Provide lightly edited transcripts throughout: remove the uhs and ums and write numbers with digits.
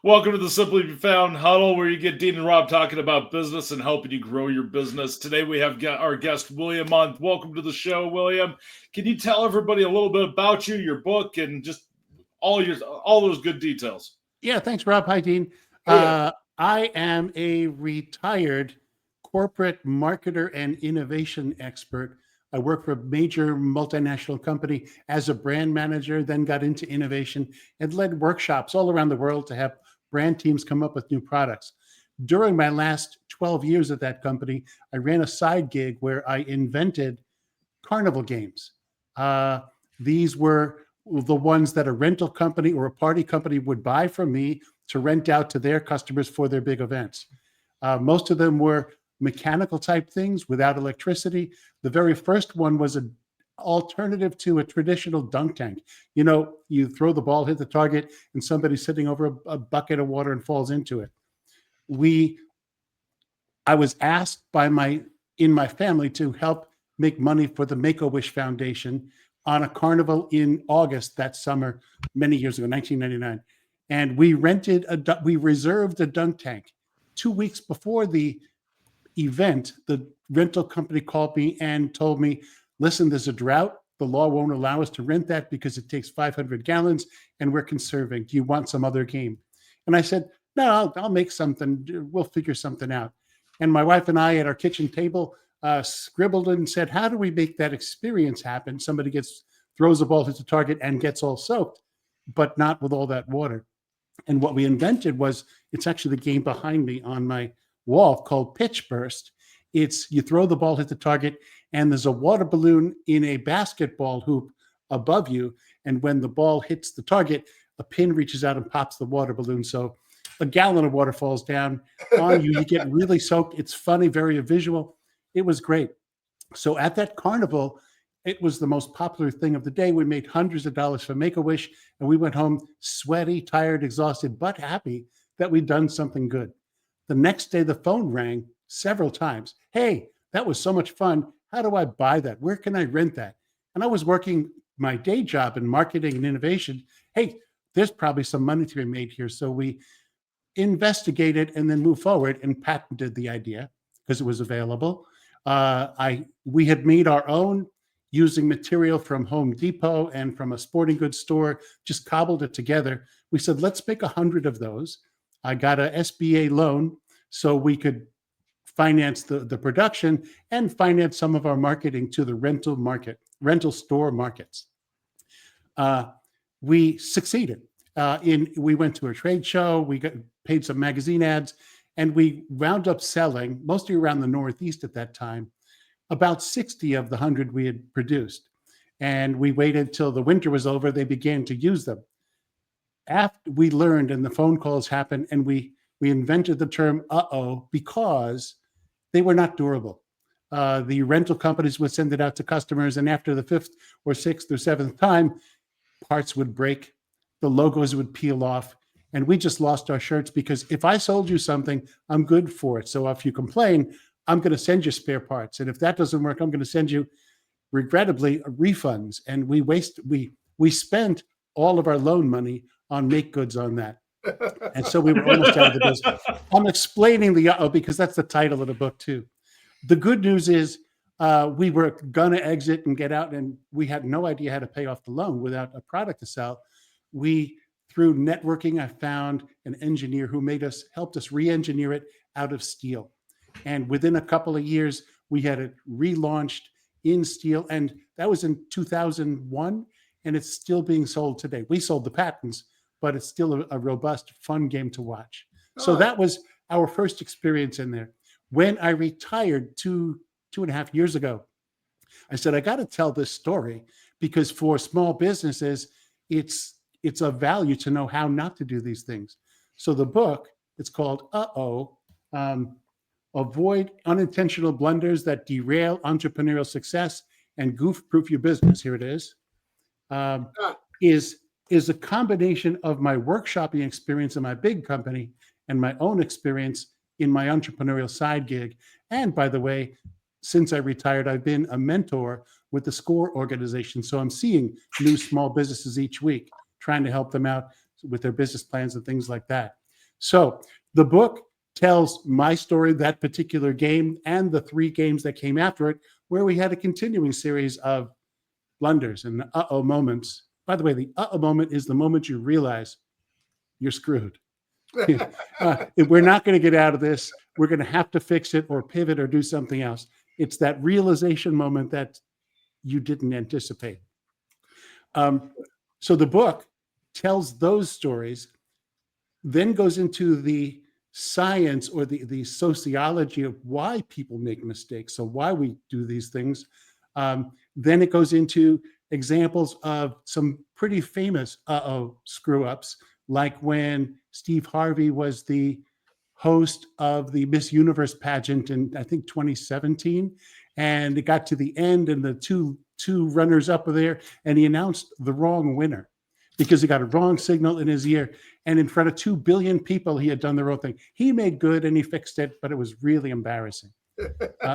Welcome to the Simply Be Found Huddle, where you get Dean and Rob talking about business and helping you grow your business. Today we have our guest, William, on. Welcome to the show, William. Can you tell everybody a little bit about you, your book, and just all those good details? Yeah, thanks, Rob. Hi, Dean. I am a retired corporate marketer and innovation expert. I worked for a major multinational company as a brand manager, then got into innovation and led workshops all around the world to have brand teams come up with new products. During my last 12 years at that company, I ran a side gig where I invented carnival games. These were the ones that a rental company or a party company would buy from me to rent out to their customers for their big events. Most of them were mechanical type things without electricity. The very first one was an alternative to a traditional dunk tank. You know, you throw the ball, hit the target, and somebody's sitting over a bucket of water and falls into it. I was asked in my family to help make money for the Make-A-Wish Foundation on a carnival in August that summer, many years ago, 1999. And we reserved a dunk tank. 2 weeks before the event, the rental company called me and told me, listen, there's a drought. The law won't allow us to rent that because it takes 500 gallons and we're conserving. Do you want some other game? And I said, no, I'll make something. We'll figure something out. And my wife and I at our kitchen table scribbled and said, how do we make that experience happen? Somebody throws a ball to the target and gets all soaked, but not with all that water. And what we invented was, it's actually the game behind me on my wall called PitchBurst. It's you throw the ball, hit the target, and there's a water balloon in a basketball hoop above you. And when the ball hits the target, a pin reaches out and pops the water balloon. So a gallon of water falls down on you. You get really soaked. It's funny, very visual. It was great. So at that carnival, it was the most popular thing of the day. We made hundreds of dollars for Make-A-Wish, and we went home sweaty, tired, exhausted, but happy that we'd done something good. The next day, the phone rang several times. Hey, that was so much fun. How do I buy that? Where can I rent that? And I was working my day job in marketing and innovation. Hey, there's probably some money to be made here. So we investigated and then moved forward and patented the idea because it was available. We had made our own using material from Home Depot and from a sporting goods store, just cobbled it together. We said, let's make 100 of those. I got a SBA loan so we could finance the production and finance some of our marketing to the rental store markets. We succeeded. We went to a trade show, we paid some magazine ads, and we wound up selling, mostly around the Northeast at that time, about 60 of the 100 we had produced. And we waited till the winter was over, they began to use them. After we learned and the phone calls happened, and we invented the term "uh-oh" because they were not durable. The rental companies would send it out to customers, and after the 5th or 6th or 7th time, parts would break, the logos would peel off, and we just lost our shirts because if I sold you something, I'm good for it. So if you complain, I'm going to send you spare parts. And if that doesn't work, I'm going to send you, regrettably, refunds. And we spent all of our loan money on make goods on that. And so we were almost out of the business. I'm explaining the uh-oh because that's the title of the book too. The good news is we were going to exit and get out, and we had no idea how to pay off the loan without a product to sell. Through networking, I found an engineer who helped us re-engineer it out of steel. And within a couple of years, we had it relaunched in steel. And that was in 2001, and it's still being sold today. We sold the patents, but it's still a robust, fun game to watch. So that was our first experience in there. When I retired two and a half years ago, I said, I got to tell this story because for small businesses, it's of value to know how not to do these things. So the book, it's called Uh-Oh, Avoid Unintentional Blunders That Derail Entrepreneurial Success and Goofproof Your Business. Here it is a combination of my workshopping experience in my big company and my own experience in my entrepreneurial side gig. And by the way, since I retired, I've been a mentor with the SCORE organization. So I'm seeing new small businesses each week, trying to help them out with their business plans and things like that. So the book tells my story, that particular game, and the 3 games that came after it, where we had a continuing series of blunders and uh-oh moments. By the way, the uh-oh moment is the moment you realize you're screwed. If we're not going to get out of this, we're going to have to fix it or pivot or do something else. It's that realization moment that you didn't anticipate. So the book tells those stories, then goes into the science or the sociology of why people make mistakes, so why we do these things. Then it goes into examples of some pretty famous screw-ups, like when Steve Harvey was the host of the Miss Universe pageant in, I think, 2017, and it got to the end, and the two runners up were there, and he announced the wrong winner because he got a wrong signal in his ear, and in front of 2 billion people, he had done the wrong thing. He made good and he fixed it, but it was really embarrassing.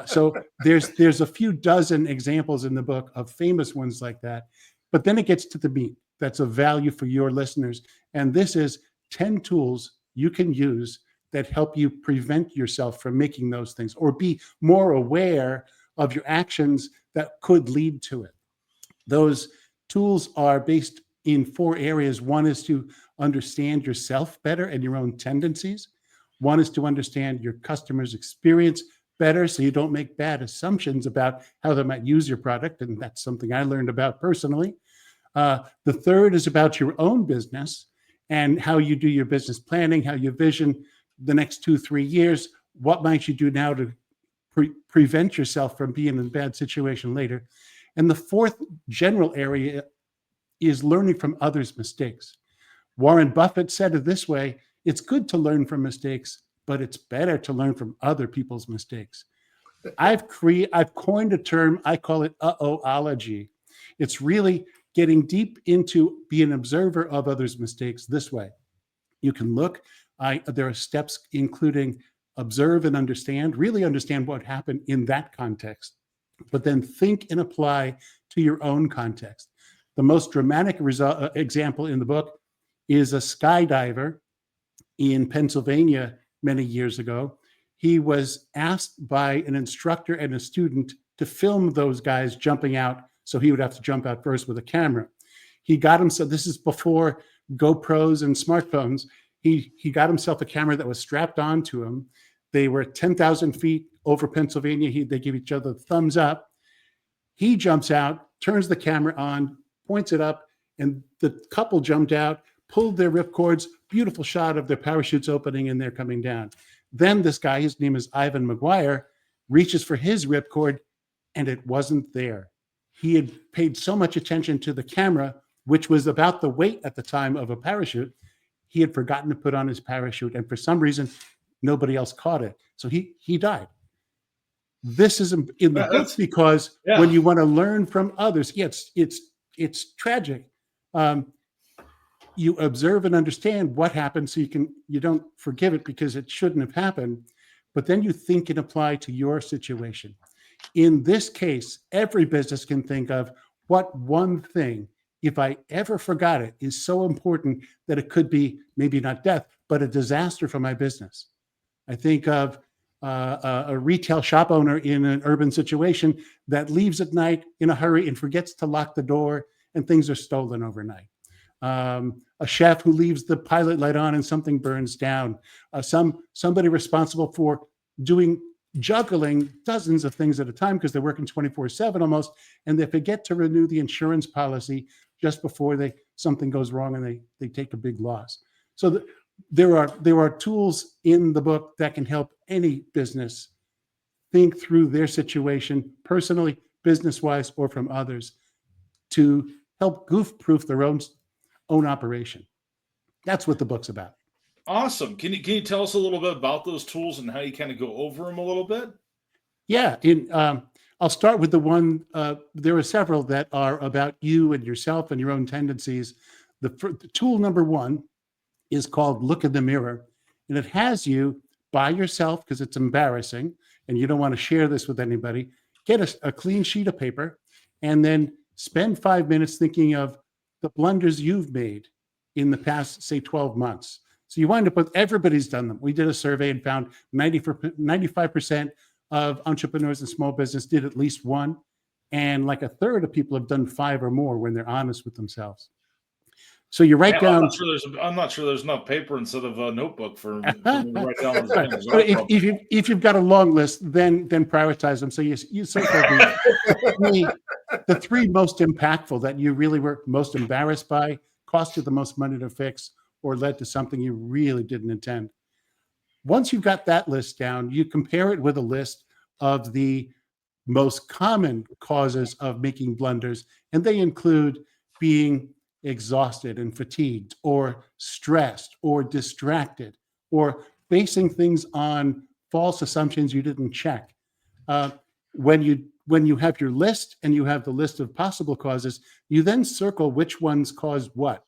So there's a few dozen examples in the book of famous ones like that, but then it gets to the meat that's of value for your listeners, and this is 10 tools you can use that help you prevent yourself from making those things or be more aware of your actions that could lead to it. Those tools are based in 4 areas. One is to understand yourself better and your own tendencies. One is to understand your customer's experience better so you don't make bad assumptions about how they might use your product, and that's something I learned about personally. The third is about your own business and how you do your business planning, how you vision the next 2-3 years. What might you do now to prevent yourself from being in a bad situation later? And the fourth general area is learning from others' mistakes. Warren Buffett said it this way: it's good to learn from mistakes, but it's better to learn from other people's mistakes. I've coined a term, I call it uh-ohology. It's really getting deep into being an observer of others' mistakes this way. You can look, there are steps including observe and understand, really understand what happened in that context, but then think and apply to your own context. The most dramatic example in the book is a skydiver in Pennsylvania many years ago. He was asked by an instructor and a student to film those guys jumping out, so he would have to jump out first with a camera. He got himself, this is before GoPros and smartphones, he got himself a camera that was strapped onto him. They were 10,000 feet over Pennsylvania. They give each other the thumbs up. He jumps out, turns the camera on, points it up, and the couple jumped out, pulled their ripcords, beautiful shot of their parachutes opening and they're coming down. Then this guy, his name is Ivan McGuire, reaches for his ripcord and it wasn't there. He had paid so much attention to the camera, which was about the weight at the time of a parachute, he had forgotten to put on his parachute, and for some reason, nobody else caught it. So he died. This is in the book because when you want to learn from others, it's tragic. You observe and understand what happened so you don't forgive it because it shouldn't have happened, but then you think and apply to your situation. In this case, every business can think of what one thing, if I ever forgot it, is so important that it could be maybe not death, but a disaster for my business. I think of a retail shop owner in an urban situation that leaves at night in a hurry and forgets to lock the door and things are stolen overnight. A chef who leaves the pilot light on and something burns down. Somebody responsible for juggling dozens of things at a time because they're working 24/7 almost, and they forget to renew the insurance policy just before something goes wrong and they take a big loss. So there are tools in the book that can help any business think through their situation personally, business-wise, or from others to help goof-proof their own operation. That's what the book's about. Awesome. Can you tell us a little bit about those tools and how you kind of go over them a little bit? Yeah. I'll start with the one, there are several that are about you and yourself and your own tendencies. The tool number 1 is called Look in the Mirror, and it has you by yourself because it's embarrassing and you don't want to share this with anybody. Get a clean sheet of paper and then spend 5 minutes thinking of the blunders you've made in the past, say, 12 months. So So you wind up with everybody's done them. We did a survey and found 95% of entrepreneurs in small business did at least one. And like a third of people have done 5 or more when they're honest with themselves. So you write Man, down. I'm not sure there's enough paper instead of a notebook for me to write down those Right. things. But if you've got a long list, then prioritize them. So you circle the 3 most impactful that you really were most embarrassed by, cost you the most money to fix, or led to something you really didn't intend. Once you've got that list down, you compare it with a list of the most common causes of making blunders, and they include being exhausted and fatigued, or stressed, or distracted, or basing things on false assumptions you didn't check. When you have your list and you have the list of possible causes, you then circle which ones cause what.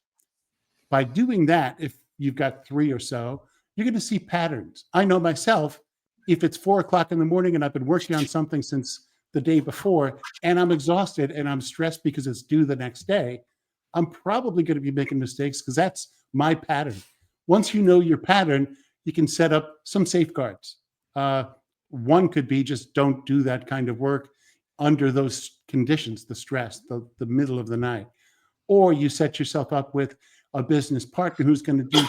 By doing that, if you've got 3 or so, you're going to see patterns. I know myself, if it's 4 o'clock in the morning and I've been working on something since the day before, and I'm exhausted and I'm stressed because it's due the next day, I'm probably going to be making mistakes because that's my pattern. Once you know your pattern, you can set up some safeguards. One could be just don't do that kind of work under those conditions, the stress, the middle of the night. Or you set yourself up with a business partner who's going to do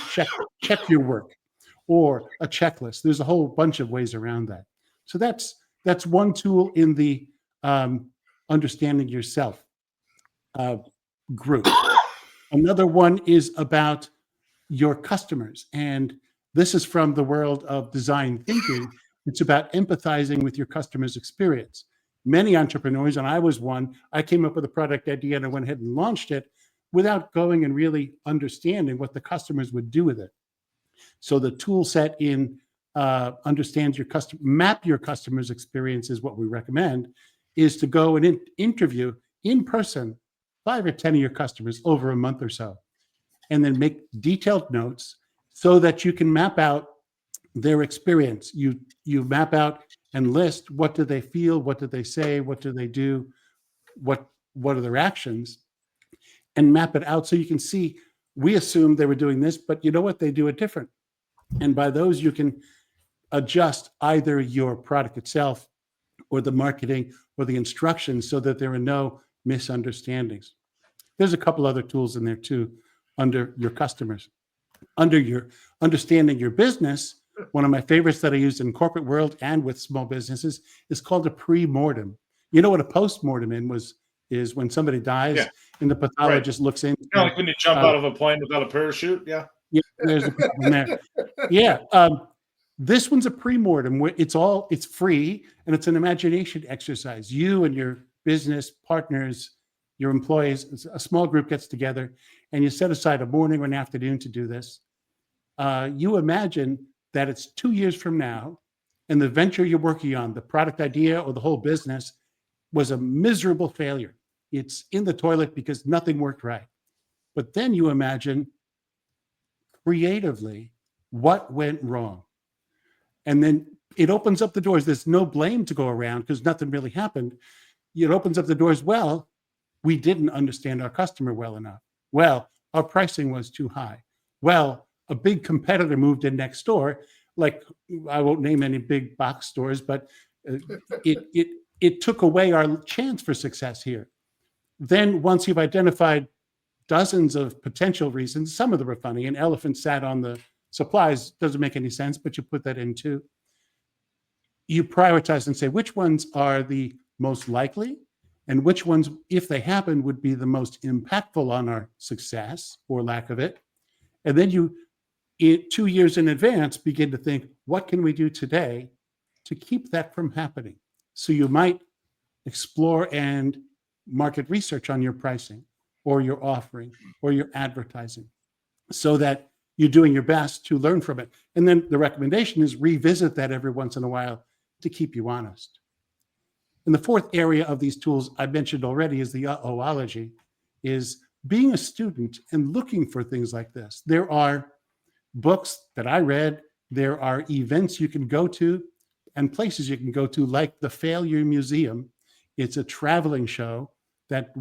check your work, or a checklist. There's a whole bunch of ways around that. So that's one tool in the understanding yourself group. Another one is about your customers. And this is from the world of design thinking. It's about empathizing with your customer's experience. Many entrepreneurs, and I was one, I came up with a product idea and I went ahead and launched it without going and really understanding what the customers would do with it. So the tool set in understands your customer, map your customer's experience is what we recommend, is to go and interview in person 5 or 10 of your customers over a month or so, and then make detailed notes so that you can map out their experience. You map out and list what do they feel, what do they say, what do they do, what are their actions, and map it out so you can see, we assumed they were doing this, but you know what, they do it different. And by those, you can adjust either your product itself or the marketing or the instructions so that there are no misunderstandings. There's a couple other tools in there too under your customers. Under your understanding your business, one of my favorites that I use in corporate world and with small businesses is called a premortem. You know what a postmortem is when somebody dies and the pathologist looks in. Kind of like when you jump out of a plane without a parachute. Yeah. Yeah, there's a problem there. Yeah. This one's a premortem where it's free and it's an imagination exercise. You and your business partners, your employees, a small group gets together and you set aside a morning or an afternoon to do this. You imagine that it's 2 years from now and the venture you're working on, the product idea or the whole business, was a miserable failure. It's in the toilet because nothing worked right. But then you imagine creatively what went wrong. And then it opens up the doors. There's no blame to go around because nothing really happened. It opens up the doors. Well, we didn't understand our customer well enough. Well, our pricing was too high. Well, a big competitor moved in next door. Like, I won't name any big box stores, but it took away our chance for success here. Then once you've identified dozens of potential reasons, some of them are funny. An elephant sat on the supplies, doesn't make any sense, but you put that in too. You prioritize and say which ones are the most likely and which ones, if they happen, would be the most impactful on our success or lack of it. And then you, 2 years in advance, begin to think, what can we do today to keep that from happening? So you might explore and market research on your pricing or your offering or your advertising so that you're doing your best to learn from it. And then the recommendation is revisit that every once in a while to keep you honest. And the fourth area of these tools I mentioned already is the Uhohology, is being a student and looking for things like this. There are books that I read, there are events you can go to and places you can go to, like the Failure Museum. It's a traveling show that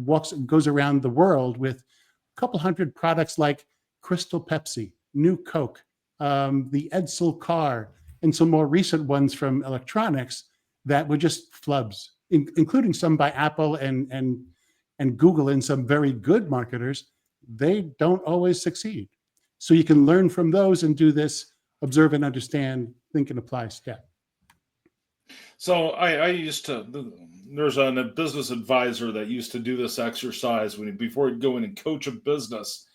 goes around the world with a couple hundred products like Crystal Pepsi, New Coke, the Edsel car, and some more recent ones from electronics that were just flubs, including some by Apple and Google and some very good marketers. They don't always succeed. So you can learn from those and do this observe and understand, think and apply step. So I used to, there's a business advisor that used to do this exercise before he'd go in and coach a business.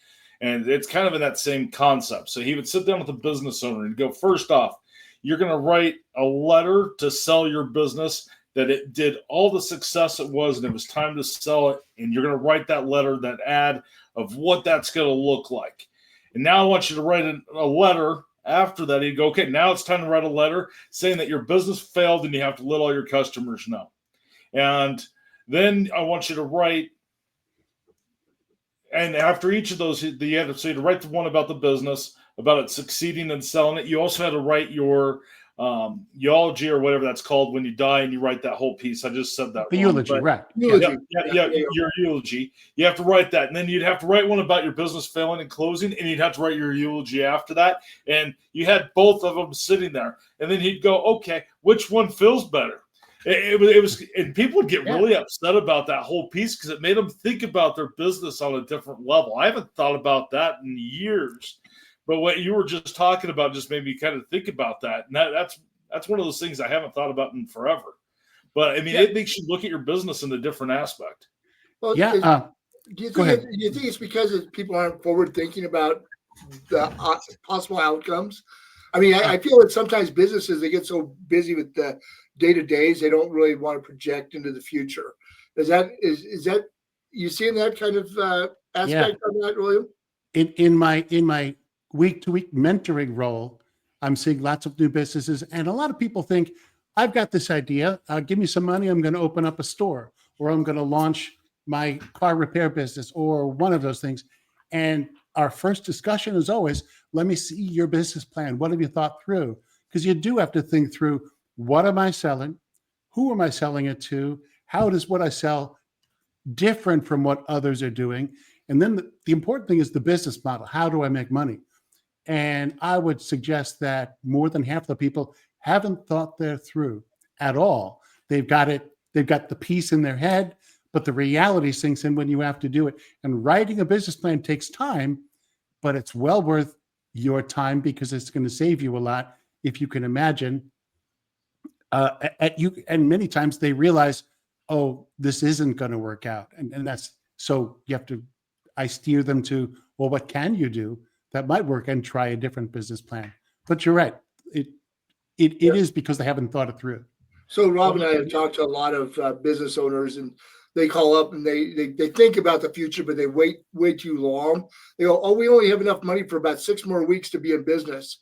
And it's kind of in that same concept. So he would sit down with a business owner and go, first off, you're going to write a letter to sell your business that it did all the success it was and it was time to sell it. And you're going to write that letter, that ad of what that's going to look like. And now I want you to write a letter after that. He'd go, okay, now it's time to write a letter saying that your business failed and you have to let all your customers know. And then I want you to write, and after each of those, you had to write the one about the business, about it succeeding and selling it. You also had to write your eulogy or whatever that's called when you die, and you write that whole piece. I just said that. The eulogy, right? Yeah, your eulogy. You have to write that, and then you'd have to write one about your business failing and closing, and you'd have to write your eulogy after that. And you had both of them sitting there, and then he'd go, "Okay, which one feels better?" It was, and people would get really upset about that whole piece because it made them think about their business on a different level. I haven't thought about that in years. But what you were just talking about just made me kind of think about that. And that's one of those things I haven't thought about in forever. But I mean, it makes you look at your business in a different aspect. Well, do you think it's because people aren't forward thinking about the possible outcomes? I mean, I feel that sometimes businesses, they get so busy with the day-to-days, they don't really want to project into the future. Is that you seeing that kind of aspect of that, William? In my week-to-week mentoring role, I'm seeing lots of new businesses, and a lot of people think, I've got this idea, give me some money, I'm going to open up a store, or I'm going to launch my car repair business, or one of those things. And our first discussion is always, let me see your business plan. What have you thought through? Because you do have to think through, what am I selling? Who am I selling it to? How does what I sell different from what others are doing? And then the important thing is the business model. How do I make money? And I would suggest that more than half the people haven't thought that through at all. They've got the piece in their head, but the reality sinks in when you have to do it. And writing a business plan takes time, but it's well worth your time because it's going to save you a lot. If you can imagine, and many times they realize, oh, this isn't going to work out. And that's, so you have to, I steer them to, well, what can you do that might work, and try a different business plan. But you're right. It is because they haven't thought it through. So Rob and I have talked to a lot of business owners, and they call up and they think about the future, but they wait way too long. They go, oh, we only have enough money for about 6 more weeks to be in business.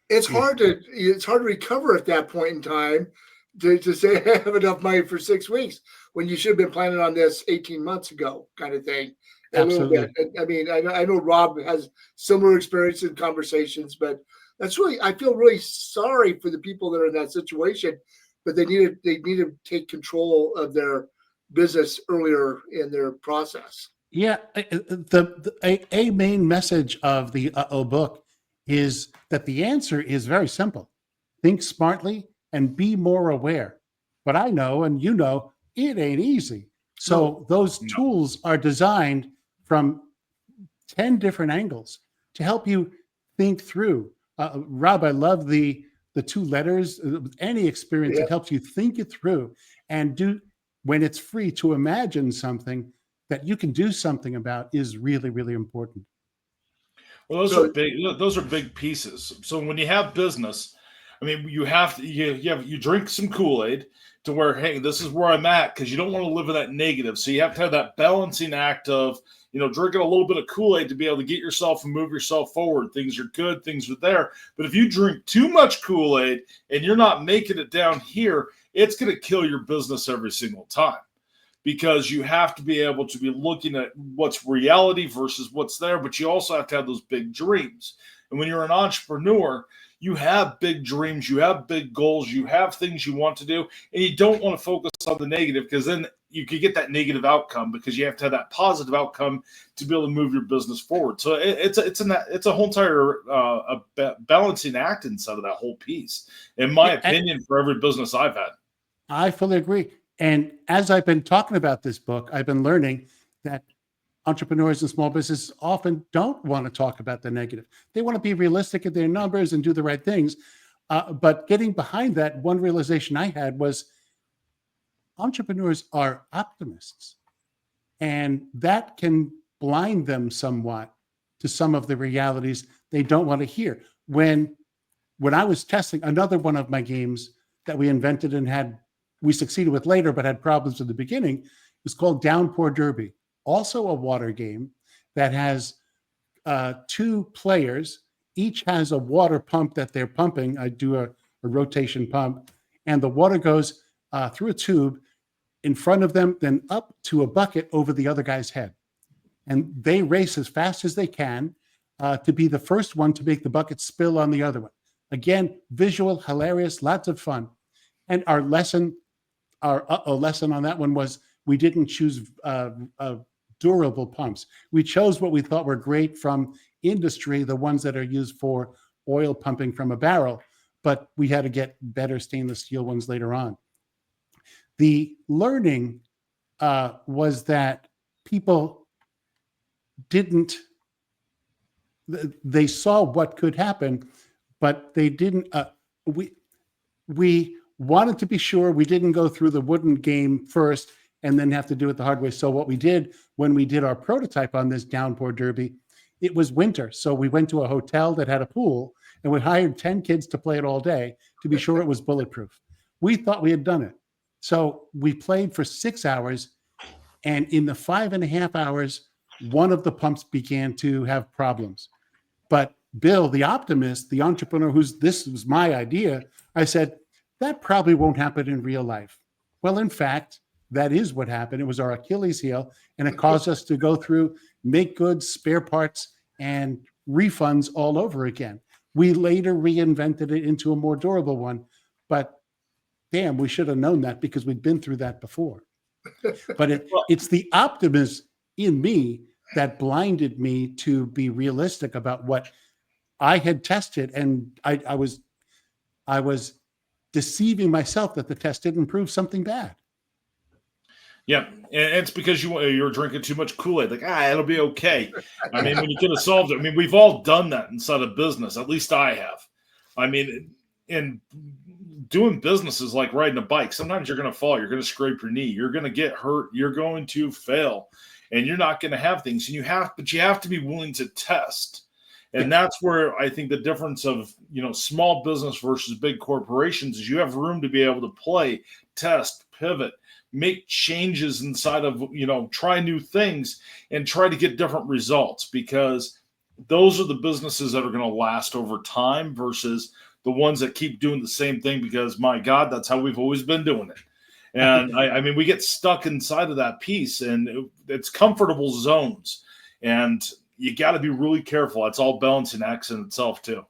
It's hard to recover at that point in time to say I have enough money for 6 weeks when you should have been planning on this 18 months ago, kind of thing. Absolutely. A little bit. I mean, I know Rob has similar experience in conversations, but that's really, I feel really sorry for the people that are in that situation, but they need to take control of their business earlier in their process. Yeah, a main message of the book is that the answer is very simple. Think smartly and be more aware. But I know, and you know, it ain't easy. So those tools are designed from 10 different angles to help you think through. Rob, I love the 2 letters. Any experience that helps you think it through and do, when it's free, to imagine something that you can do something about is really, really important. Well, those are big pieces. So when you have business, I mean, you drink some Kool-Aid to where, hey, this is where I'm at, because you don't want to live in that negative. So you have to have that balancing act of, drinking a little bit of Kool-Aid to be able to get yourself and move yourself forward. Things are good, things are there. But if you drink too much Kool-Aid and you're not making it down here, it's going to kill your business every single time, because you have to be able to be looking at what's reality versus what's there. But you also have to have those big dreams. And when you're an entrepreneur, you have big dreams, you have big goals, you have things you want to do, and you don't want to focus on the negative, because then you could get that negative outcome because you have to have that positive outcome to be able to move your business forward. So it's a whole entire balancing act inside of that whole piece, in my opinion, for every business I've had. I fully agree. And as I've been talking about this book, I've been learning that entrepreneurs and small businesses often don't want to talk about the negative. They want to be realistic at their numbers and do the right things. But getting behind that, one realization I had was entrepreneurs are optimists, and that can blind them somewhat to some of the realities they don't want to hear. When I was testing another one of my games that we invented and we succeeded with later, but had problems at the beginning, it was called Downpour Derby, also a water game that has 2 players. Each has a water pump that they're pumping. I do a rotation pump, and the water goes through a tube in front of them, then up to a bucket over the other guy's head. And they race as fast as they can to be the first one to make the bucket spill on the other one. Again, visual, hilarious, lots of fun. And our lesson on that one was we didn't choose durable pumps. We chose what we thought were great from industry, the ones that are used for oil pumping from a barrel, but we had to get better stainless steel ones later on. The learning was that people they saw what could happen, but they didn't, we wanted to be sure we didn't go through the wooden game first and then have to do it the hard way. So what we did when we did our prototype on this Downpour Derby, it was winter. So we went to a hotel that had a pool and we hired 10 kids to play it all day to be sure it was bulletproof. We thought we had done it. So we played for 6 hours, and in the 5.5 hours, one of the pumps began to have problems. But Bill, the optimist, the entrepreneur this was my idea, I said, that probably won't happen in real life. Well, in fact, that is what happened. It was our Achilles heel, and it caused us to go through make goods, spare parts, and refunds all over again. We later reinvented it into a more durable one, but damn, we should have known that because we'd been through that before. But it's the optimism in me that blinded me to be realistic about what I had tested, and I was deceiving myself that the test didn't prove something bad. Yeah, and it's because you're drinking too much Kool-Aid. Like, it'll be okay. I mean, when you could have solved it. I mean, we've all done that inside of business. At least I have. I mean, in doing business is like riding a bike. Sometimes you're going to fall. You're going to scrape your knee. You're going to get hurt. You're going to fail, and you're not going to have things. And you have to be willing to test. And that's where I think the difference of, small business versus big corporations is you have room to be able to play, test, pivot, make changes inside of, try new things and try to get different results, because those are the businesses that are going to last over time versus the ones that keep doing the same thing because, my God, that's how we've always been doing it. And I mean, we get stuck inside of that piece, and it's comfortable zones, and you got to be really careful. It's all balancing acts in itself too.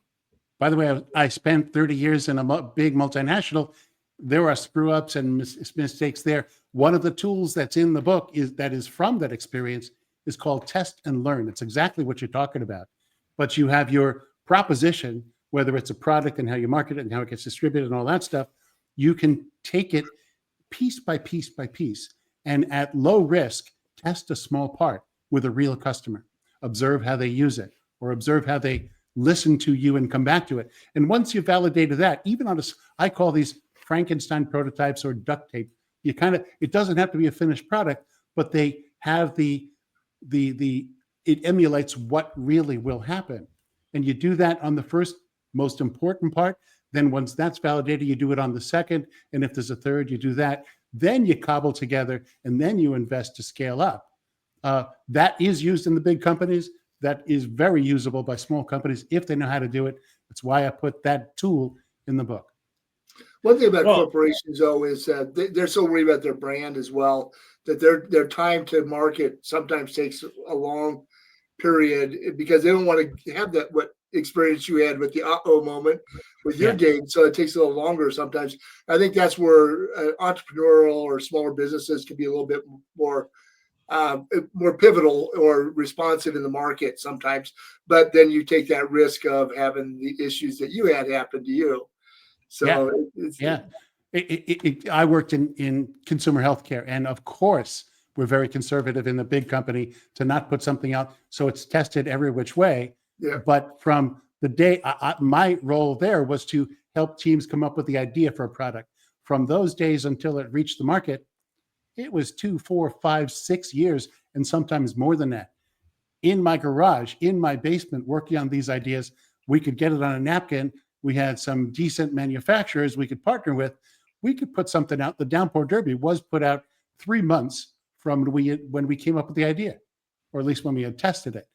By the way, I spent 30 years in a big multinational. There are screw ups and mistakes there. One of the tools that's in the book is from that experience is called test and learn. It's exactly what you're talking about. But you have your proposition, whether it's a product and how you market it and how it gets distributed and all that stuff. You can take it piece by piece by piece, and at low risk, test a small part with a real customer. Observe how they use it, or observe how they listen to you and come back to it. And once you've validated that, even I call these Frankenstein prototypes or duct tape. It doesn't have to be a finished product, but they have it emulates what really will happen. And you do that on the first most important part. Then once that's validated, you do it on the second. And if there's a third, you do that. Then you cobble together, and then you invest to scale up. That is used in the big companies. That is very usable by small companies if they know how to do it. That's why I put that tool in the book. One thing about corporations, though, is they're so worried about their brand as well, that their time to market sometimes takes a long period because they don't want to have that, what experience you had with the moment with your Yeah. game. So it takes a little longer sometimes. I think that's where entrepreneurial or smaller businesses can be a little bit more pivotal or responsive in the market sometimes. But then you take that risk of having the issues that you had happen to you. So Yeah. I worked in consumer healthcare, and of course, we're very conservative in the big company to not put something out so it's tested every which way. Yeah. But from the day my role there was to help teams come up with the idea for a product. From those days until it reached the market, it was 2, 4, 5, 6 years, and sometimes more than that. In my garage, in my basement, working on these ideas, we could get it on a napkin. We had some decent manufacturers we could partner with. We could put something out. The Downpour Derby was put out 3 months from when we came up with the idea, or at least when we had tested it.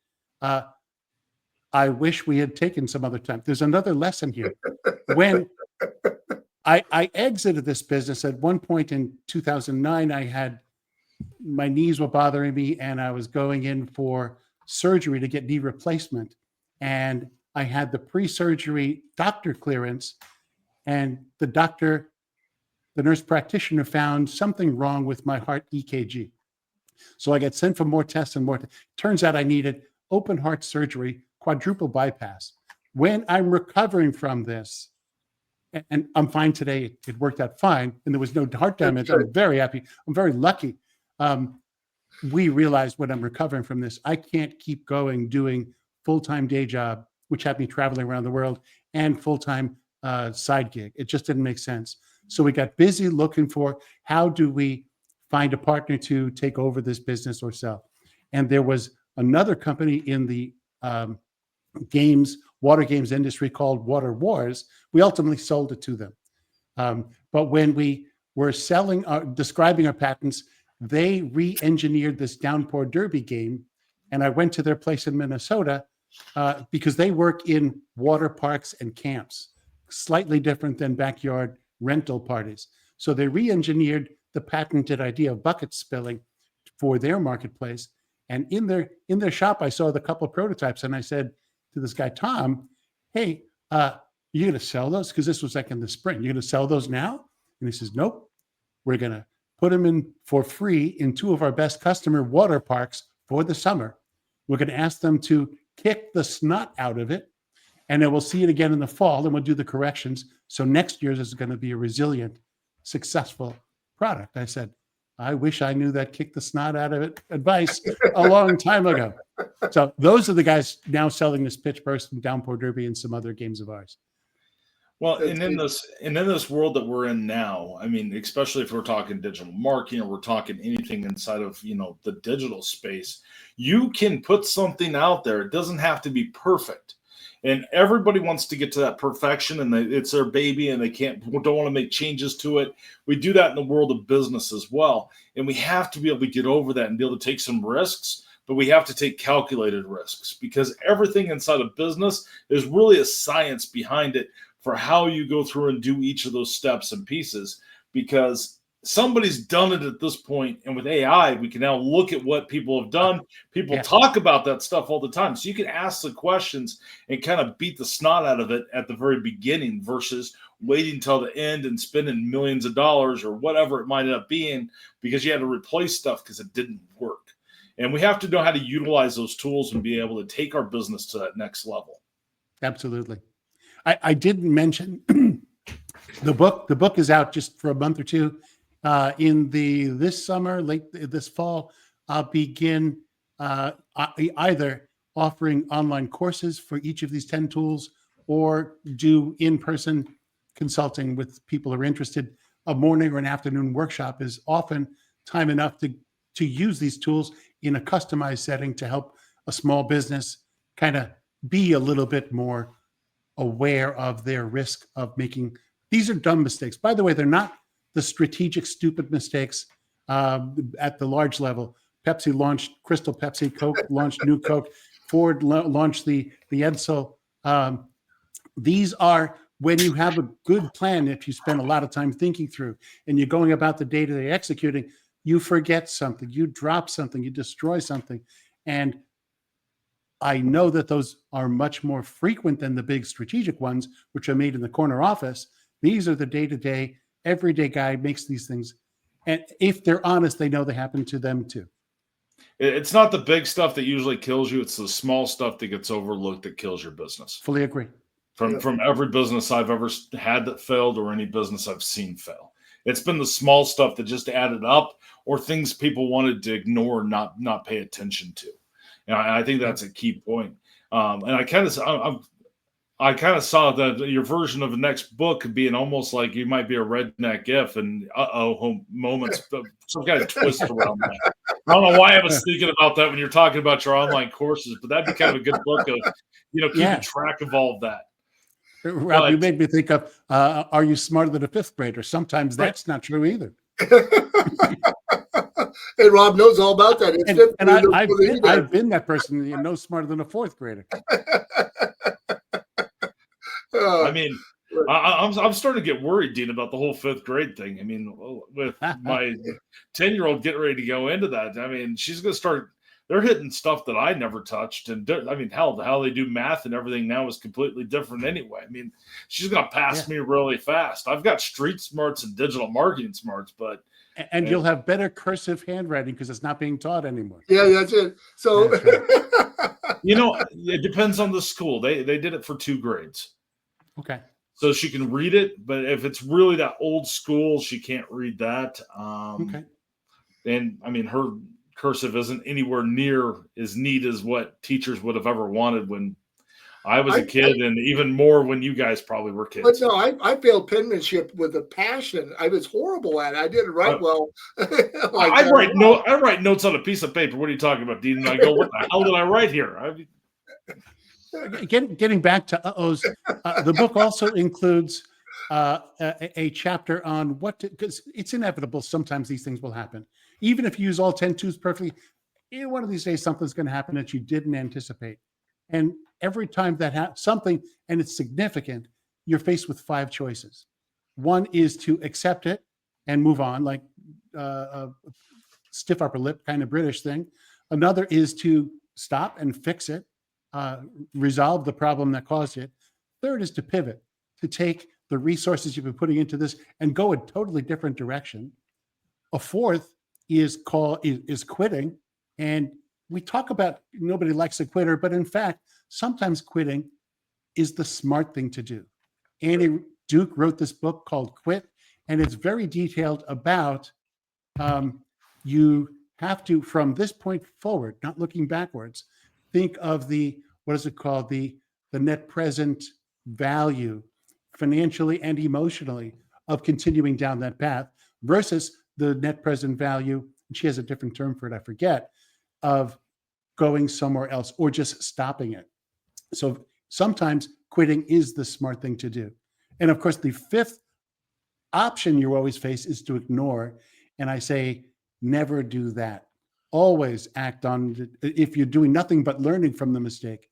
I wish we had taken some other time. There's another lesson here. When I exited this business at one point in 2009, my knees were bothering me, and I was going in for surgery to get knee replacement. And I had the pre-surgery doctor clearance, and the nurse practitioner found something wrong with my heart EKG. So I got sent for more tests and more. Turns out I needed open heart surgery, quadruple bypass. When I'm recovering from this, and I'm fine today, it worked out fine, and there was no heart damage. I'm very happy. I'm very lucky. We realized when I'm recovering from this, I can't keep going doing full-time day job, which had me traveling around the world, and full-time side gig. It just didn't make sense. So we got busy looking for how do we find a partner to take over this business or sell. And there was another company in the water games industry called Water Wars. We ultimately sold it to them. But when we were describing our patents, they re-engineered this Downpour Derby game. And I went to their place in Minnesota because they work in water parks and camps, slightly different than backyard rental parties. So they re-engineered the patented idea of bucket spilling for their marketplace. And in their shop, I saw the couple of prototypes, and I said to this guy, Tom, hey, you going to sell those? Because this was like in the spring. You're going to sell those now? And he says, nope. We're going to put them in for free in 2 of our best customer water parks for the summer. We're going to ask them to kick the snot out of it, and then we'll see it again in the fall, and we'll do the corrections. So next year's is going to be a resilient, successful product. I said, I wish I knew that kick the snot out of it advice a long time ago. So those are the guys now selling this PitchBurst and Downpour Derby and some other games of ours. Well, and in this world that we're in now, I mean, especially if we're talking digital marketing or we're talking anything inside of, the digital space, you can put something out there. It doesn't have to be perfect. And everybody wants to get to that perfection, and it's their baby, and they don't want to make changes to it. We do that in the world of business as well. And we have to be able to get over that and be able to take some risks, but we have to take calculated risks, because everything inside of business is really a science behind it for how you go through and do each of those steps and pieces, because somebody's done it at this point. And with AI, we can now look at what people have done. People talk about that stuff all the time. So you can ask the questions and kind of beat the snot out of it at the very beginning versus waiting until the end and spending millions of dollars or whatever it might end up being because you had to replace stuff because it didn't work. And we have to know how to utilize those tools and be able to take our business to that next level. Absolutely. I didn't mention the book. The book is out just for a month or two. This summer, late this fall, I'll begin either offering online courses for each of these 10 tools or do in-person consulting with people who are interested. A morning or an afternoon workshop is often time enough to use these tools in a customized setting to help a small business kind of be a little bit more aware of their risk of making. These are dumb mistakes. By the way, they're not the strategic, stupid mistakes at the large level. Pepsi launched Crystal Pepsi, Coke launched New Coke, Ford launched the Edsel. These are when you have a good plan, if you spend a lot of time thinking through and you're going about the day-to-day executing, you forget something, you drop something, you destroy something. And I know that those are much more frequent than the big strategic ones, which are made in the corner office. These are the day-to-day, everyday guy makes these things. And if they're honest, they know they happen to them too. It's not the big stuff that usually kills you. It's the small stuff that gets overlooked that kills your business. Fully agree. From every business I've ever had that failed or any business I've seen fail. It's been the small stuff that just added up or things people wanted to ignore, not pay attention to. And I think that's a key point. And I kind of saw that your version of the next book being almost like you might be a redneck if and moments, some kind of twist around that. I don't know why I was thinking about that when you're talking about your online courses, but that'd be kind of a good book of, keeping track of all of that. Rob, you made me think of, are you smarter than a fifth grader? Sometimes that's not true either. And Rob knows all about that. I've been that person, no smarter than a fourth grader. I mean, I'm starting to get worried, Dean, about the whole fifth grade thing. I mean, with my 10-year-old getting ready to go into that, I mean, she's going to start. They're hitting stuff that I never touched, and I mean, how they do math and everything now is completely different anyway. I mean, she's going to pass me really fast. I've got street smarts and digital marketing smarts, but you'll have better cursive handwriting because it's not being taught anymore. Yeah, that's it. So, that's right. It depends on the school. They did it for 2 grades. Okay. So she can read it, but if it's really that old school, she can't read that. Okay. And I mean, her cursive isn't anywhere near as neat as what teachers would have ever wanted when I was a kid, and even more when you guys probably were kids. But no, I failed penmanship with a passion. I was horrible at it. I didn't write well. I write notes on a piece of paper. What are you talking about, Dean? And I go, what the hell did I write here? Getting back to Uh-Ohs, the book also includes a chapter on because it's inevitable. Sometimes these things will happen. Even if you use all 10 tools perfectly, one of these days something's going to happen that you didn't anticipate. And every time that something, and it's significant, you're faced with 5 choices. One is to accept it and move on, like a stiff upper lip kind of British thing. Another is to stop and fix it. Resolve the problem that caused it. Third is to pivot, to take the resources you've been putting into this and go a totally different direction. A fourth is quitting. And we talk about nobody likes a quitter, but in fact, sometimes quitting is the smart thing to do. Annie Duke wrote this book called Quit, and it's very detailed about you have to, from this point forward, not looking backwards, think of the net present value financially and emotionally of continuing down that path versus the net present value, and she has a different term for it, I forget, of going somewhere else or just stopping it. So sometimes quitting is the smart thing to do. And of course, the fifth option you always face is to ignore. And I say, never do that. Always act on it. If you're doing nothing but learning from the mistake,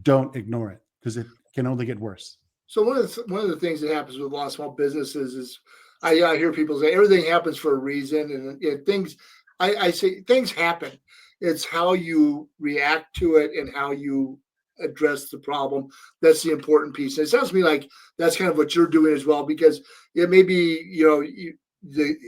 don't ignore it because it can only get worse. So one of the things that happens with a lot of small businesses is I hear people say everything happens for a reason, and things. I say things happen. It's how you react to it and how you address the problem. That's the important piece. And it sounds to me like that's kind of what you're doing as well, because it may be,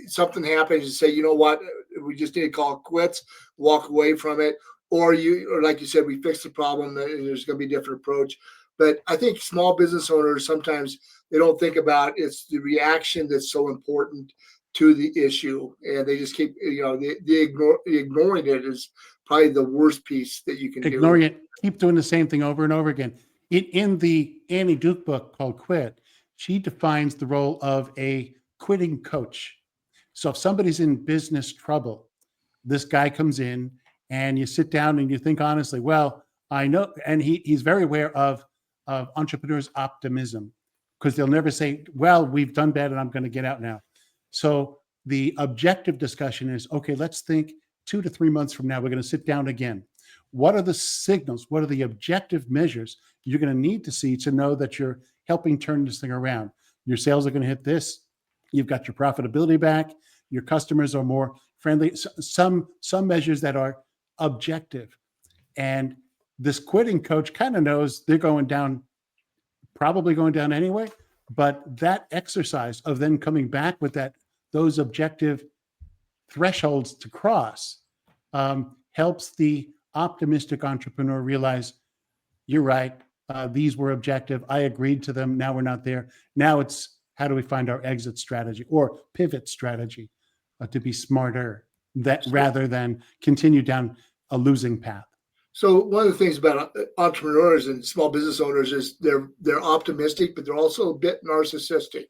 something happens and say, you know what, we just need to call it quits, walk away from it. Or like you said, we fix the problem and there's going to be a different approach. But I think small business owners, sometimes they don't think about it's the reaction that's so important to the issue. And they just keep, ignoring it is probably the worst piece that you can do. Ignoring it, keep doing the same thing over and over again. In the Annie Duke book called Quit, she defines the role of a quitting coach. So if somebody's in business trouble, this guy comes in and you sit down and you think honestly, well, I know, and he's very aware of entrepreneurs' optimism, because they'll never say, well, we've done bad and I'm going to get out now. So the objective discussion is, okay, let's think 2 to 3 months from now, we're going to sit down again. What are the signals? What are the objective measures you're going to need to see to know that you're helping turn this thing around? Your sales are going to hit this. You've got your profitability back. Your customers are more friendly. Some measures that are objective. And this quitting coach kind of knows they're going down, probably going down anyway. But that exercise of then coming back with those objective thresholds to cross helps the optimistic entrepreneur realize, you're right, these were objective. I agreed to them. Now we're not there. Now it's how do we find our exit strategy or pivot strategy to be smarter rather than continue down a losing path. So one of the things about entrepreneurs and small business owners is they're optimistic, but they're also a bit narcissistic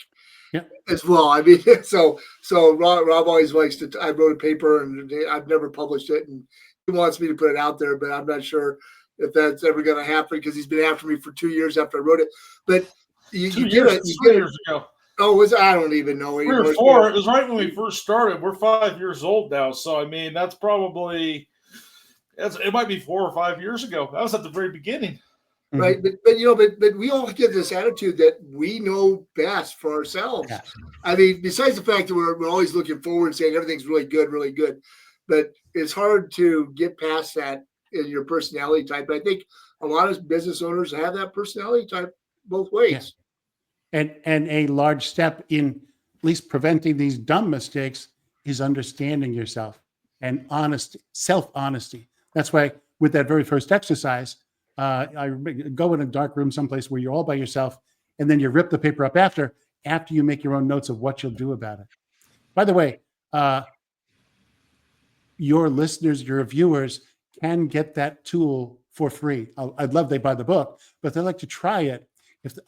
as well. I mean, so Rob always likes to. I wrote a paper and I've never published it, and he wants me to put it out there, but I'm not sure if that's ever going to happen because he's been after me for 2 years after I wrote it. But you get it. 3 years ago. Oh, I don't even know. 3 or 4. It was right when we first started. We're 5 years old now, so I mean that's probably. It might be 4 or 5 years ago. That was at the very beginning. Right. But we all get this attitude that we know best for ourselves. Yeah. I mean, besides the fact that we're always looking forward and saying everything's really good. But it's hard to get past that in your personality type. I think a lot of business owners have that personality type both ways. Yeah. And a large step in at least preventing these dumb mistakes is understanding yourself and self-honesty. That's why with that very first exercise, I go in a dark room someplace where you're all by yourself, and then you rip the paper up after you make your own notes of what you'll do about it. By the way, your listeners, your viewers can get that tool for free. I'd love they buy the book, but they'd like to try it.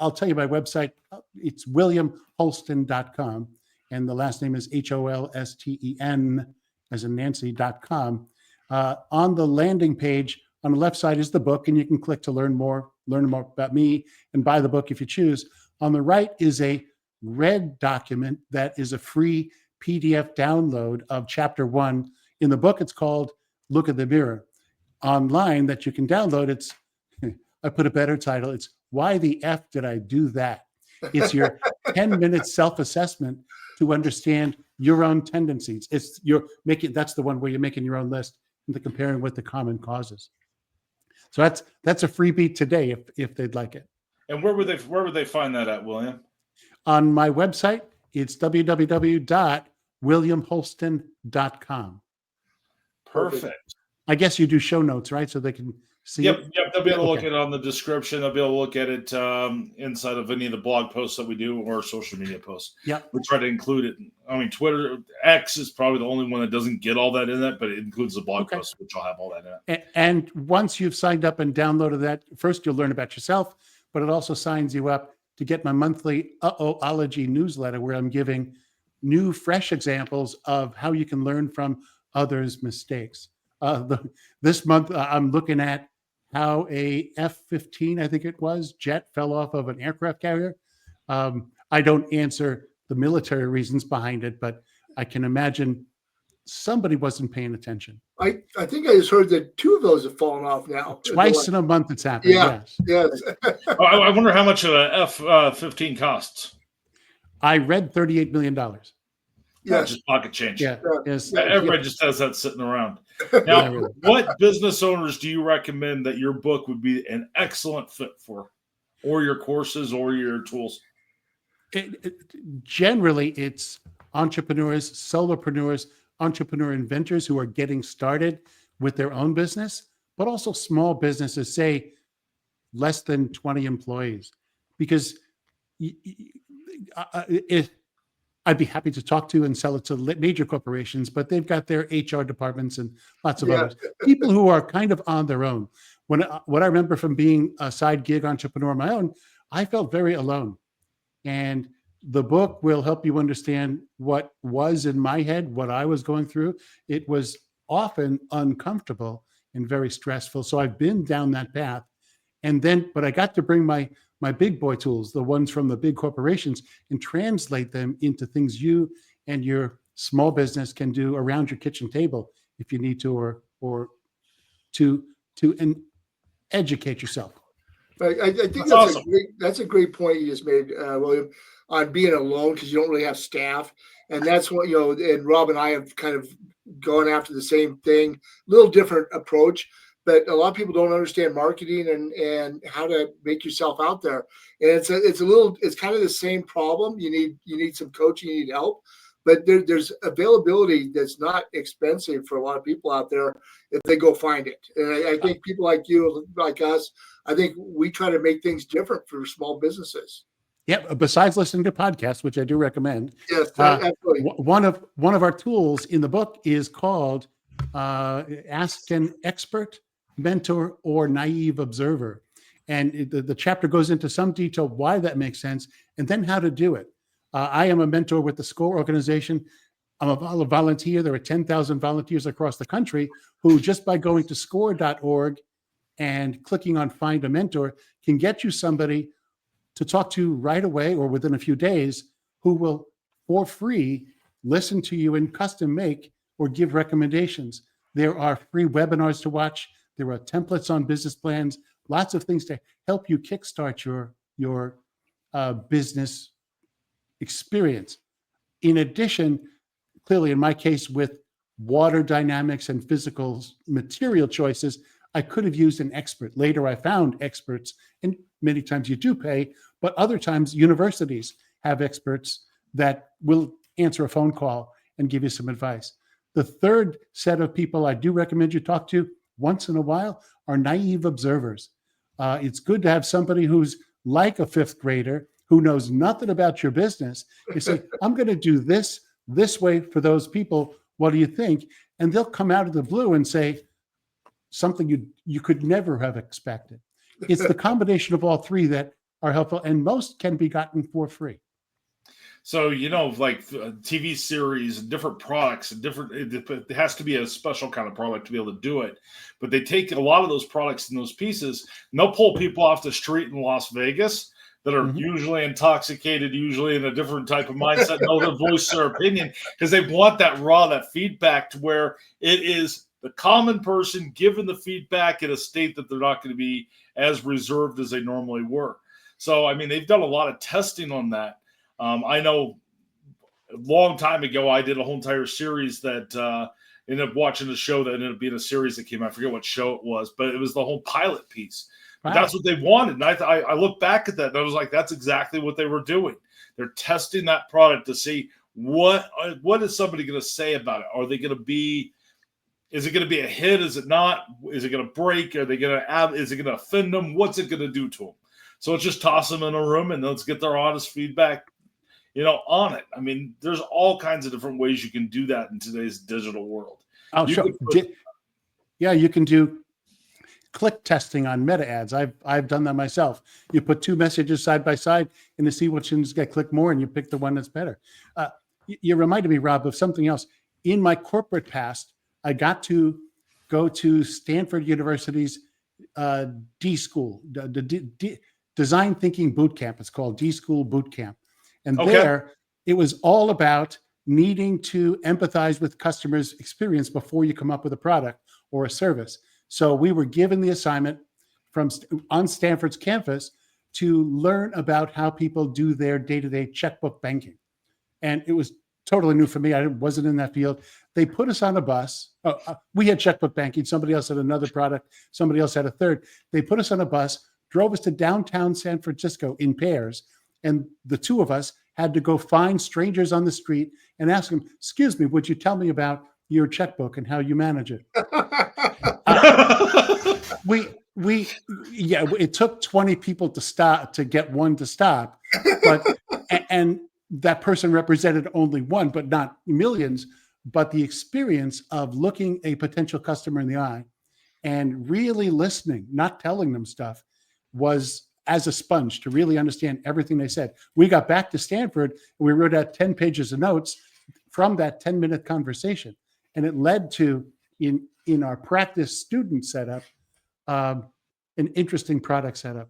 I'll tell you my website, it's williamholsten.com, and the last name is Holsten, as in Nancy.com. On the landing page, on the left side is the book, and you can click to learn more about me and buy the book if you choose. On the right is a red document that is a free PDF download of chapter 1. In the book, it's called Look at the Mirror. Online that you can download, I put a better title. It's Why the F Did I Do That? It's your 10-minute self-assessment to understand your own tendencies. That's the one where you're making your own list and comparing with the common causes. So that's a freebie today if they'd like it. And where would they find that at, William? On my website, it's www.williamholsten.com. Perfect. I guess you do show notes, right? So they can see Yep, it? Yep. They'll be able to look at it on the description. They'll be able to look at it inside of any of the blog posts that we do or social media posts. Yeah. We try to include it. I mean, Twitter, X is probably the only one that doesn't get all that in it, but it includes the blog posts, which will have all that in it. And once you've signed up and downloaded that, first you'll learn about yourself, but it also signs you up to get my monthly Uh-Oh-ology newsletter where I'm giving new, fresh examples of how you can learn from others' mistakes. This month, I'm looking at how a F-15, I think it was, jet fell off of an aircraft carrier. I don't answer the military reasons behind it, but I can imagine somebody wasn't paying attention. I think I just heard that 2 of those have fallen off now. Twice in a month it's happened, yes. I wonder how much a F-15 costs. I read $38 million. Yeah, just pocket change. Yeah. Yes. Everybody just has that sitting around. Now, what business owners do you recommend that your book would be an excellent fit for, or your courses or your tools? Generally, it's entrepreneurs, solopreneurs, entrepreneur inventors who are getting started with their own business, but also small businesses, say less than 20 employees, because I'd be happy to talk to and sell it to major corporations, but they've got their HR departments and lots of others. People who are kind of on their own. What I remember from being a side gig entrepreneur on my own, I felt very alone. And the book will help you understand what was in my head, what I was going through. It was often uncomfortable and very stressful. So I've been down that path. But I got to bring my big boy tools, the ones from the big corporations, and translate them into things you and your small business can do around your kitchen table if you need to, or to educate yourself. I think that's awesome. That's a great point you just made, William, on being alone because you don't really have staff. And that's what, and Rob and I have kind of gone after the same thing, little different approach. but a lot of people don't understand marketing and how to make yourself out there. And it's kind of the same problem. You need some coaching, you need help, but there's availability that's not expensive for a lot of people out there if they go find it. And I think people like you, like us, I think we try to make things different for small businesses. Yep. Besides listening to podcasts, which I do recommend, Yes, absolutely. one of our tools in the book is called Ask an Expert, Mentor, or Naive Observer. And the chapter goes into some detail why that makes sense and then how to do it. I am a mentor with the SCORE organization. I'm a volunteer. There are 10,000 volunteers across the country who, just by going to score.org and clicking on Find a Mentor, can get you somebody to talk to right away or within a few days who will, for free, listen to you and custom make or give recommendations. There are free webinars to watch. There are templates on business plans, lots of things to help you kickstart your business experience. In addition, clearly in my case with water dynamics and physical material choices, I could have used an expert. Later, I found experts, and many times you do pay, but other times universities have experts that will answer a phone call and give you some advice. The third set of people I do recommend you talk to once in a while are naive observers. It's good to have somebody who's like a fifth grader who knows nothing about your business. You say, I'm going to do this way for those people. What do you think? And they'll come out of the blue and say something you could never have expected. It's the combination of all three that are helpful, and most can be gotten for free. So, like TV series and different products and it has to be a special kind of product to be able to do it. But they take a lot of those products and those pieces, and they'll pull people off the street in Las Vegas that are usually intoxicated, usually in a different type of mindset, know to voice their opinion because they want that feedback to where it is the common person given the feedback in a state that they're not going to be as reserved as they normally were. So, I mean, they've done a lot of testing on that. I know a long time ago, I did a whole entire series that ended up watching a show that ended up being a series that came out. I forget what show it was, but it was the whole pilot piece. But that's what they wanted. And I look back at that and I was like, that's exactly what they were doing. They're testing that product to see what is somebody going to say about it? Are they going to be, is it going to be a hit? Is it not? Is it going to break? Are they going to is it going to offend them? What's it going to do to them? So it's just toss them in a room and let's get their honest feedback, on it. I mean, there's all kinds of different ways you can do that in today's digital world. Oh, sure. Yeah, you can do click testing on meta ads. I've done that myself. You put two messages side by side and to see which ones get clicked more, and you pick the one that's better. You reminded me, Rob, of something else. In my corporate past, I got to go to Stanford University's D School, Design Thinking Boot Camp. It's called D School Boot Camp. And there, it was all about needing to empathize with customers' experience before you come up with a product or a service. So we were given the assignment on Stanford's campus to learn about how people do their day-to-day checkbook banking. And it was totally new for me. I wasn't in that field. They put us on a bus. We had checkbook banking. Somebody else had another product. Somebody else had a third. They put us on a bus, drove us to downtown San Francisco in pairs. And the two of us had to go find strangers on the street and ask them, excuse me, would you tell me about your checkbook and how you manage it? It took 20 people to get one to stop, and that person represented only one, but not millions. But the experience of looking a potential customer in the eye and really listening, not telling them stuff, was as a sponge to really understand everything they said. We got back to Stanford and we wrote out 10 pages of notes from that 10-minute conversation. And it led to, in our practice student setup, an interesting product setup.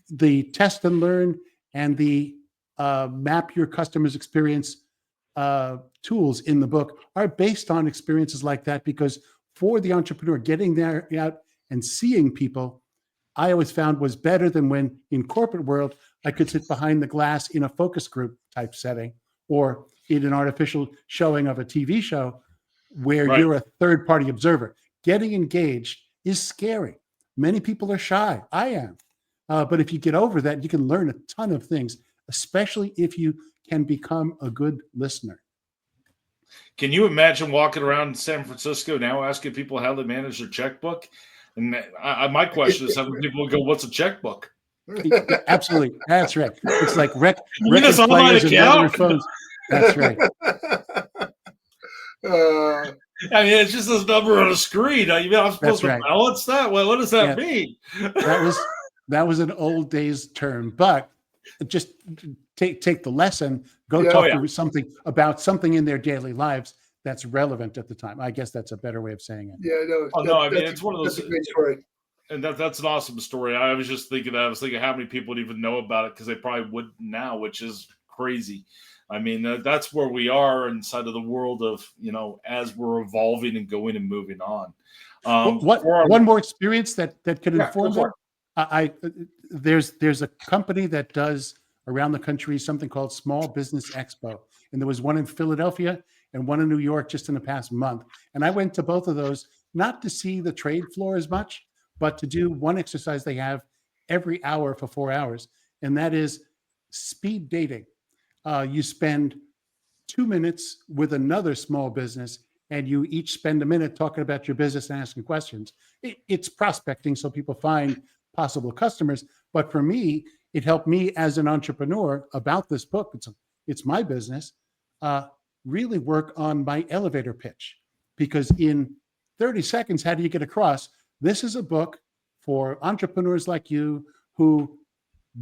The test and learn and the map your customer's experience tools in the book are based on experiences like that, because for the entrepreneur, getting there out and seeing people, I always found was better than when in corporate world, I could sit behind the glass in a focus group type setting or in an artificial showing of a TV show where you're a third party observer. Getting engaged is scary. Many people are shy. I am. But if you get over that, you can learn a ton of things, especially if you can become a good listener. Can you imagine walking around San Francisco now asking people how they manage their checkbook? And my question is, having people go, "What's a checkbook?" Yeah, absolutely. That's right. It's like record this online players and rotary account? phones. That's right. I mean, it's just this number on a screen. I'm supposed That's to right. balance that? Well, what does that Yeah. mean? That was an old days term, but just take the lesson, go Yeah. talk Oh, yeah. to something about something in their daily lives that's relevant at the time. I guess that's a better way of saying it. Yeah, no. Oh, no, I mean, it's one of those. That's a great story. And that's an awesome story. I was just thinking that. I was thinking how many people would even know about it because they probably wouldn't now, which is crazy. I mean, that's where we are inside of the world of, as we're evolving and going and moving on. One more experience that could Yeah, inform go for that. There's a company that does around the country something called Small Business Expo, and there was one in Philadelphia and one in New York just in the past month. And I went to both of those not to see the trade floor as much, but to do one exercise they have every hour for 4 hours, and that is speed dating. You spend 2 minutes with another small business, and you each spend a minute talking about your business and asking questions. It's prospecting, so people find possible customers. But for me, it helped me as an entrepreneur about this book. It's my business. Really work on my elevator pitch, because in 30 seconds, how do you get across? This is a book for entrepreneurs like you who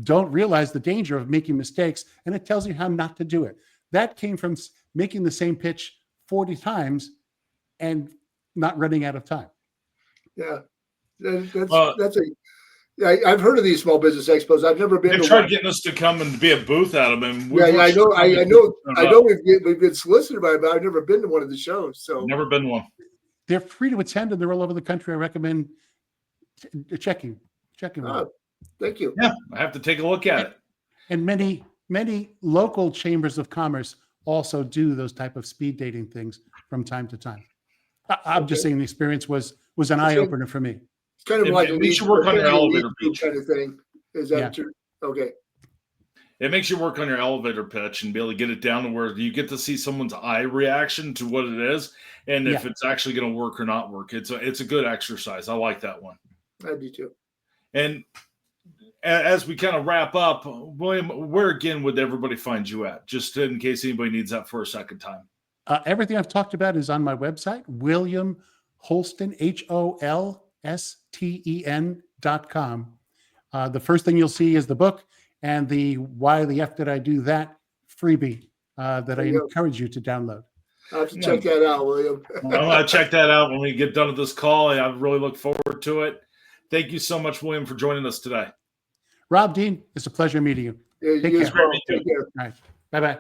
don't realize the danger of making mistakes, and it tells you how not to do it. That came from making the same pitch 40 times and not running out of time. Yeah, I've heard of these small business expos. I've never been. They to tried one. getting us to come and be a booth at them, and Yeah, I know. We've been solicited by it, but I've never been to one of the shows. So never been one. They're free to attend, and they're all over the country. I recommend checking. Thank you. Yeah, I have to take a look at it. And many local chambers of commerce also do those type of speed dating things from time to time. I'm just saying the experience was an eye opener for me. It's kind of like it makes you work on your elevator pitch kind of thing. Is that true? Okay. It makes you work on your elevator pitch and be able to get it down to where you get to see someone's eye reaction to what it is, and if it's actually going to work or not work. It's a good exercise. I like that one. I do too. And as we kind of wrap up, William, where again would everybody find you at? Just in case anybody needs that for a second time. Everything I've talked about is on my website, William Holsten, HOLSTEN.com. The first thing you'll see is the book and the Why the F Did I Do That freebie that I encourage you to download. I'll have to check that out, William. I'm going to check that out when we get done with this call. I really look forward to it. Thank you so much, William, for joining us today. Rob, Dean, it's a pleasure meeting you. Yeah, Take care. Take care. All right. Bye-bye.